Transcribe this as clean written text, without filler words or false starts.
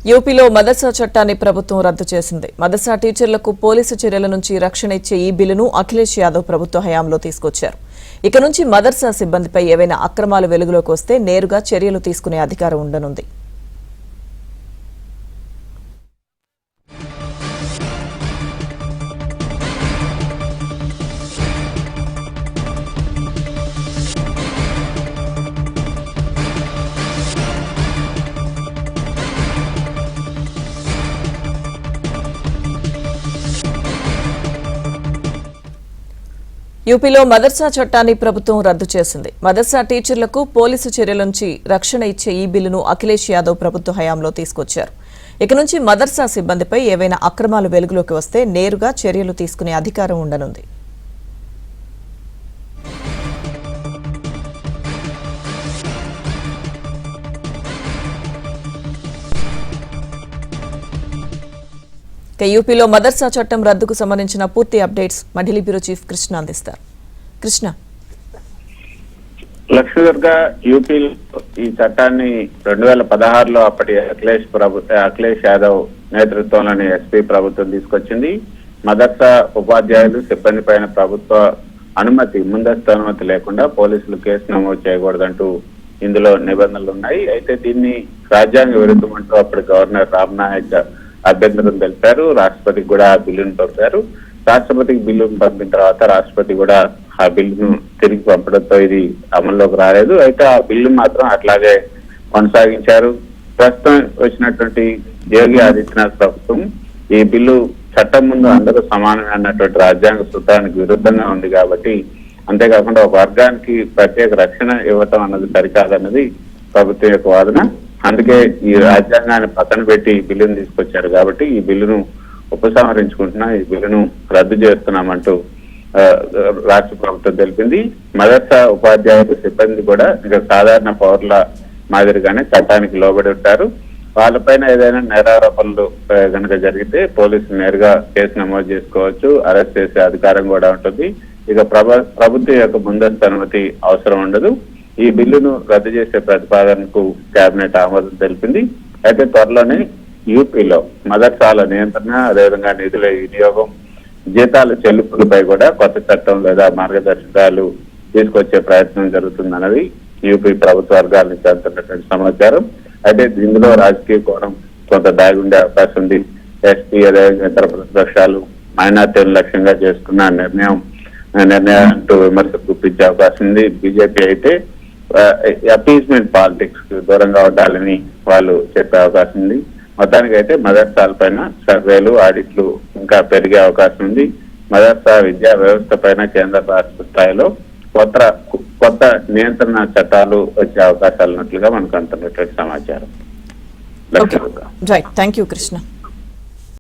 యూపీలో మదర్సా చట్టాన్ని ప్రభుత్వం రద్దు చేసింది. మదర్సా టీచర్లకు పోలీసు చర్యల నుంచి రక్షణ ఇచ్చే ఈ బిల్లును అఖిలేష్ యాదవ్ ప్రభుత్వ హయాంలో తీసుకొచ్చారు. ఇక నుంచి మదర్సా సిబ్బందిపై ఏవైనా అక్రమాలు వెలుగులోకి వస్తే నేరుగా చర్యలు తీసుకునే అధికారం ఉండనుంది. యూపీలో మదర్సా చట్టాన్ని ప్రభుత్వం రద్దు చేసింది. మదర్సా టీచర్లకు పోలీసు చర్యల నుంచి రక్షణ ఇచ్చే ఈ బిల్లును అఖిలేష్ యాదవ్ ప్రభుత్వ హయాంలో తీసుకొచ్చారు. ఇక నుంచి మదర్సా సిబ్బందిపై ఏవైనా అక్రమాలు వెలుగులోకి వస్తే నేరుగా చర్యలు తీసుకునే అధికారం ఉండనుంది. యూపీలో మదర్సా చట్టం రద్దుకు సంబంధించిన పూర్తి అప్డేట్స్ మండలి బ్యూరో చీఫ్ కృష్ణ అందిస్తారు. కృష్ణ, లక్ష్మీదుర్గ యూపీలో ఈ చట్టాన్ని 2016లో అప్పటి అఖిలేష్ యాదవ్ నేతృత్వంలోని ఎస్పీ ప్రభుత్వం తీసుకొచ్చింది. మదర్సా ఉపాధ్యాయులు సిబ్బంది పైన ప్రభుత్వ ముందస్తు అనుమతి లేకుండా పోలీసులు కేసు నమోదు చేయకూడదంటూ ఇందులో నిబంధనలు ఉన్నాయి. అయితే దీన్ని రాజ్యాంగ విరుద్ధమంటూ అప్పటి గవర్నర్ రామ్ నాయక్ అభ్యంతరం తెలిపారు. రాష్ట్రపతికి కూడా ఆ బిల్లును పంపారు. రాష్ట్రపతికి బిల్లును పంపిన తర్వాత రాష్ట్రపతి కూడా ఆ బిల్లును తిరిగి పంపడంతో ఇది అమల్లోకి రాలేదు. అయితే ఆ బిల్లు మాత్రం అట్లాగే కొనసాగించారు. ప్రస్తుతం వచ్చినటువంటి యోగి ఆదిత్యనాథ్ ప్రభుత్వం ఈ బిల్లు చట్టం ముందు అందరూ సమానమే అన్నటువంటి రాజ్యాంగ సూత్రానికి విరుద్ధంగా ఉంది కాబట్టి, అంతేకాకుండా ఒక వర్గానికి ప్రత్యేక రక్షణ ఇవ్వటం అన్నది సరికాదన్నది ప్రభుత్వం యొక్క వాదన. అందుకే ఈ రాజ్యాంగాన్ని పక్కన పెట్టి ఈ బిల్లును తీసుకొచ్చారు. కాబట్టి ఈ బిల్లును ఉపసంహరించుకుంటున్నా, ఈ బిల్లును రద్దు చేస్తున్నామంటూ రాష్ట్ర ప్రభుత్వం తెలిపింది. మదర్సా ఉపాధ్యాయులు సిబ్బంది కూడా ఇంకా సాధారణ పౌరుల మాదిరిగానే చట్టానికి లోబడి ఉంటారు. వాళ్ళపైన ఏదైనా నేరారోపణలు కనుక జరిగితే పోలీసులు నేరుగా కేసు నమోదు చేసుకోవచ్చు, అరెస్ట్ చేసే అధికారం కూడా ఉంటుంది. ఇక ప్రభుత్వం యొక్క ముందస్తు అనుమతి అవసరం ఉండదు. ఈ బిల్లును రద్దు చేసే ప్రతిపాదనకు కేబినెట్ ఆమోదం తెలిపింది. అయితే త్వరలోనే యూపీలో మదర్సాల నియంత్రణ, అదేవిధంగా నిధుల వినియోగం, జీతాల చెల్లింపులపై కూడా కొత్త చట్టం లేదా మార్గదర్శకాలు తీసుకొచ్చే ప్రయత్నం జరుగుతుందన్నది యూపీ ప్రభుత్వ వర్గాల నుంచి అందుతున్నటువంటి సమాచారం. అయితే ఇందులో రాజకీయ కోణం కొంత దాగి ఉండే అవకాశం ఉంది. ఎస్పీ అదేవిధంగా ఇతర ప్రతిపక్షాలు మైనార్టీలను లక్ష్యంగా చేసుకున్న నిర్ణయం అంటూ విమర్శలు గుప్పించే అవకాశం ఉంది. బీజేపీ అయితే అపీజ్మెంట్ పాలిటిక్స్ కు దూరంగా ఉండాలని వాళ్ళు చెప్పే అవకాశం ఉంది. మొత్తానికి అయితే మదర్సాల పైన సర్వేలు, ఆడిట్లు ఇంకా పెరిగే అవకాశం ఉంది. మదర్సా విద్యా వ్యవస్థ పైన కేంద్ర రాష్ట్ర స్థాయిలో కొత్త నియంత్రణ చట్టాలు వచ్చే అవకాశాలు ఉన్నట్లుగా మనకు అంటున్నటువంటి సమాచారం. Thank you Krishna.